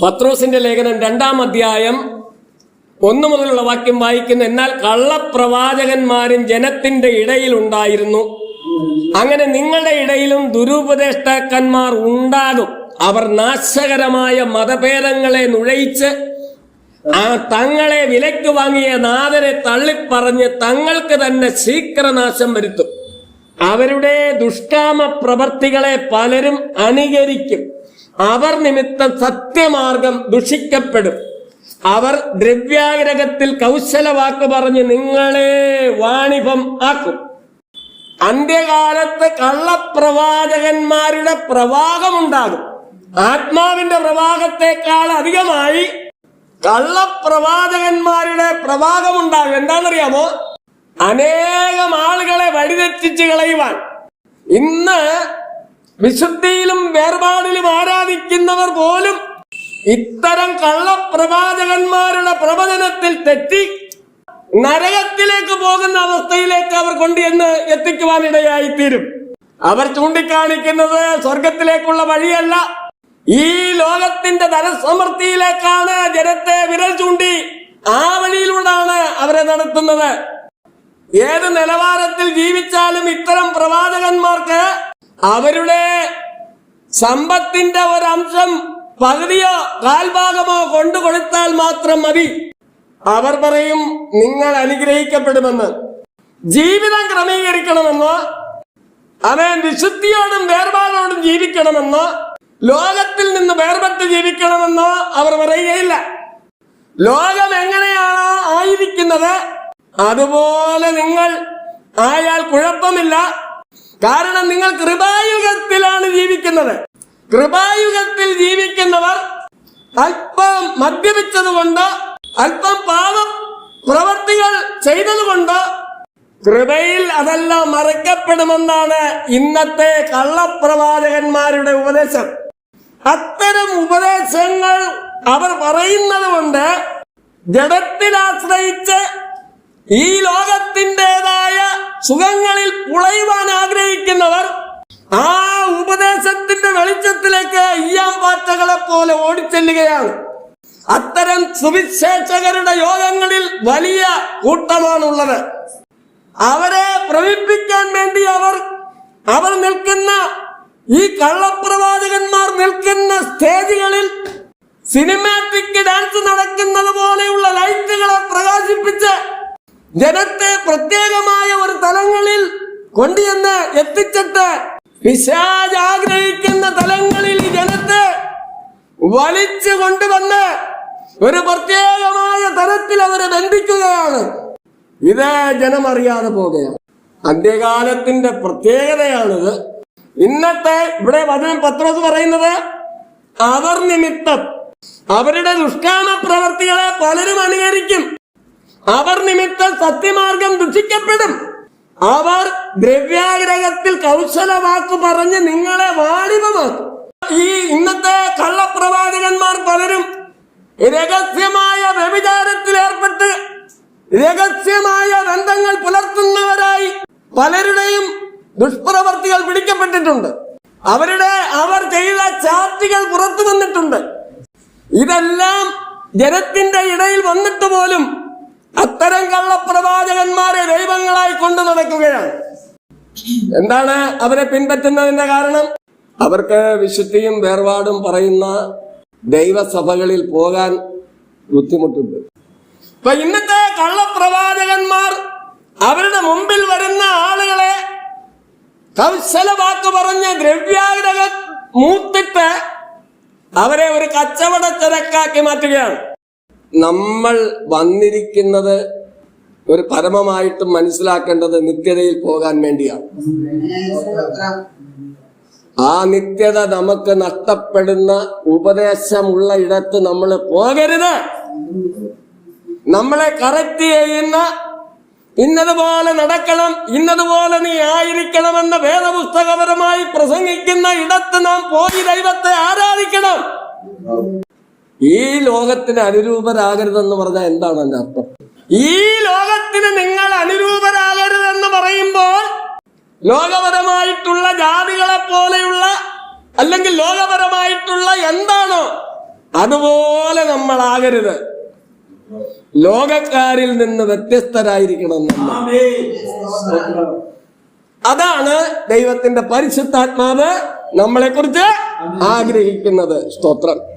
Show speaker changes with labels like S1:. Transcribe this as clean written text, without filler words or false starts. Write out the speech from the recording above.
S1: പത്രോസിന്റെ ലേഖനം 2-ാം അധ്യായം 1 മുതലുള്ള വാക്യം വായിക്കുന്നു. എന്നാൽ കള്ളപ്രവാചകന്മാരും ജനത്തിന്റെ ഇടയിൽ ഉണ്ടായിരുന്നു. അങ്ങനെ നിങ്ങളുടെ ഇടയിലും ദുരുപദേഷ്ടാക്കന്മാർ ഉണ്ടാകും. അവർ നാശകരമായ മതഭേദങ്ങളെ നുഴയിച്ച് തങ്ങളെ വിലയ്ക്ക് വാങ്ങിയ നാഥനെ തള്ളിപ്പറഞ്ഞ് തങ്ങൾക്ക് തന്നെ ശീഘ്രനാശം വരുത്തും. അവരുടെ ദുഷ്കാമ പ്രവർത്തികളെ പലരും അനുകരിക്കും. അവർ നിമിത്തം സത്യമാർഗം ദുഷിക്കപ്പെടും. അവർ ദ്രവ്യാഗ്രഹത്തിൽ കൗശലവാക്ക് പറഞ്ഞ് നിങ്ങളെ വാണിഭം ആക്കും. അന്ത്യകാലത്ത് കള്ളപ്രവാചകന്മാരുടെ പ്രവാഹമുണ്ടാകും. ആത്മാവിന്റെ പ്രവാഹത്തെക്കാൾ അധികമായി കള്ളപ്രവാചകന്മാരുടെ പ്രവാഹമുണ്ടാകും. എന്താണെന്നറിയാമോ? അനേകം ആളുകളെ വഴിതെറ്റിച്ച് കളയുവാൻ. ഇന്ന് വിശുദ്ധിയിലും വേർപാടിലും ആരാധിക്കുന്നവർ പോലും ഇത്തരം കള്ളപ്രവാചകന്മാരുടെ പ്രവചനത്തിൽ തെറ്റി നരകത്തിലേക്ക് പോകുന്ന അവസ്ഥയിലേക്ക് അവർ കൊണ്ടുവന്ന് എത്തിക്കുവാനിടയായിത്തീരും. അവർ ചൂണ്ടിക്കാണിക്കുന്നത് സ്വർഗത്തിലേക്കുള്ള വഴിയല്ല, ഈ ലോകത്തിന്റെ ധനസമൃദ്ധിയിലേക്കാണ് ജനത്തെ വിരൽ ചൂണ്ടി ആ വഴിയിലൂടെയാണ് അവരെ നടത്തുന്നത്. ഏത് നിലവാരത്തിൽ ജീവിച്ചാലും ഇത്തരം പ്രവാചകന്മാർക്ക് അവരുടെ സമ്പത്തിന്റെ ഒരംശം പകുതിയോ കാൽഭാഗമോ കൊണ്ടുകൊടുത്താൽ മാത്രം മതി. അവർ പറയും നിങ്ങൾ അനുഗ്രഹിക്കപ്പെടുമെന്ന്. ജീവിതം ക്രമീകരിക്കണമെന്നോ അവൻ വിശുദ്ധിയോടും വേർപാടോടും ജീവിക്കണമെന്നോ ലോകത്തിൽ നിന്ന് വേർപെട്ട് ജീവിക്കണമെന്നോ അവർ പറയുകയില്ല. ലോകം എങ്ങനെയാണോ ആയിരിക്കുന്നത് അതുപോലെ നിങ്ങൾ ആയാൽ കുഴപ്പമില്ല. കാരണം നിങ്ങൾ കൃപായുഗത്തിലാണ് ജീവിക്കുന്നത്. കൃപായുഗത്തിൽ ജീവിക്കുന്നവർ അല്പം മദ്യപിച്ചതുകൊണ്ട്, അല്പം പാപം പ്രവർത്തികൾ ചെയ്തതുകൊണ്ട് കൃപയിൽ അതെല്ലാം മറക്കപ്പെടുമെന്നാണ് ഇന്നത്തെ കള്ളപ്രവാചകന്മാരുടെ ഉപദേശം. അത്തരം ഉപദേശങ്ങൾ അവർ പറയുന്നത് കൊണ്ട് ജഡത്തിൽ ആശ്രയിച്ച് ഈ ലോകത്തിൻ്റെതായ സുഖങ്ങളിൽ പുളയുവാൻ ആഗ്രഹിക്കുന്നവർ ആ ഉപദേശത്തിന്റെ വെളിച്ചത്തിലേക്ക് ഈയാമ്പാറ്റകളെ പോലെ ഓടിച്ചെല്ലുകയാണ്. അത്തരം സുവിശേഷകരുടെ യോഗങ്ങളിൽ വലിയ കൂട്ടമാണുള്ളത്. അവരെ പ്രവിപ്പിക്കാൻ വേണ്ടി അവർ നിൽക്കുന്ന ഈ കള്ളപ്രവാചകന്മാർ നിൽക്കുന്ന സ്റ്റേജുകളിൽ സിനിമാറ്റിക് ഡാൻസ് നടക്കുന്നത് പോലെയുള്ള ലൈറ്റുകളെ പ്രകാശിപ്പിച്ച് ജനത്തെ പ്രത്യേകമായ ഒരു തലങ്ങളിൽ കൊണ്ടുവന്ന് എത്തിച്ചിട്ട് പിശാച് ആഗ്രഹിക്കുന്ന തലങ്ങളിൽ ജനത്തെ വലിച്ചു കൊണ്ടുവന്ന് ഒരു പ്രത്യേകമായ തരത്തിൽ അവരെ ബന്ധിക്കുകയാണ്. ഇത് ജനം അറിയാതെ പോകുകയാണ്. അന്ത്യകാലത്തിന്റെ പ്രത്യേകതയാണിത്. ഇന്നത്തെ ഇവിടെ വചനം പത്രോസ് പറയുന്നത് അവർ നിമിത്തം അവരുടെ ദുഷ്കാമ പ്രവർത്തികളെ പലരും അനുകരിക്കും. അവർ നിമിത്തം സത്യമാർഗം ദുഷിക്കപ്പെടും. അവർ ദ്രവ്യാഗ്രഹത്തിൽ കൗശലവാക്ക് പറഞ്ഞ് നിങ്ങളെ വാണിഭമാക്കും. ഈ ഇന്നത്തെ കള്ളപ്രവാചകന്മാർ പലരും രഹസ്യമായ വ്യഭിചാരത്തിൽ ഏർപ്പെട്ട് രഹസ്യമായ ബന്ധങ്ങൾ പുലർത്തുന്നവരായി പലരുടെയും ദുഷ്പ്രവർത്തികൾ പിടിക്കപ്പെട്ടിട്ടുണ്ട്. അവർ ചെയ്ത ചാറ്റുകൾ പുറത്തു വന്നിട്ടുണ്ട്. ഇതെല്ലാം ജനത്തിന്റെ ഇടയിൽ വന്നിട്ട് പോലും അത്തരം കള്ളപ്രവാചകന്മാരെ ദൈവങ്ങളായി കൊണ്ടു നടക്കുകയാണ്. എന്താണ് അവരെ പിൻപറ്റുന്നതിന്റെ കാരണം? അവർക്ക് വിശുദ്ധിയും വേർപാടും പറയുന്ന ദൈവസഭകളിൽ പോകാൻ ബുദ്ധിമുട്ടുണ്ട്. ഇപ്പൊ ഇന്നത്തെ കള്ളപ്രവാചകന്മാർ അവരുടെ മുമ്പിൽ വരുന്ന ആളുകളെ കൗശലവാക്ക് പറഞ്ഞ് ദ്രവ്യാഗ്രഹം മൂത്തിട്ട് അവരെ ഒരു കച്ചവട ചരക്കാക്കി മാറ്റുകയാണ്. നമ്മൾ വന്നിരിക്കുന്നത് ഒരു പരമമായിട്ടും മനസ്സിലാക്കേണ്ടത് നിത്യതയിൽ പോകാൻ വേണ്ടിയാണ്. ആ നിത്യത നമുക്ക് നഷ്ടപ്പെടുന്ന ഉപദേശമുള്ള ഇടത്ത് നമ്മൾ പോകരുത്. നമ്മളെ കറക്റ്റ് ചെയ്യുന്ന ഇന്നതുപോലെ നടക്കണം, ഇന്നതുപോലെ നീ ആയിരിക്കണമെന്ന വേദപുസ്തകപരമായി പ്രസംഗിക്കുന്ന ഇടത്ത് നാം പോയി ദൈവത്തെ ആരാധിക്കണം. ഈ ലോകത്തിന് അനുരൂപരാകരുതെന്ന് പറഞ്ഞാൽ എന്താണ് അതിന്റെ അർത്ഥം? ഈ ലോകത്തിന് നിങ്ങൾ അനുരൂപരാകരുതെന്ന് പറയുമ്പോൾ ലോകപരമായിട്ടുള്ള ജാതികളെ പോലെയുള്ള അല്ലെങ്കിൽ ലോകപരമായിട്ടുള്ള എന്താണോ അതുപോലെ നമ്മളാകരുത്. ലോകക്കാരിൽ നിന്ന് വ്യത്യസ്തരായിരിക്കണം നമ്മൾ. അതാണ് ദൈവത്തിന്റെ പരിശുദ്ധാത്മാവ് നമ്മളെ കുറിച്ച് ആഗ്രഹിക്കുന്നത്. സ്തോത്രം.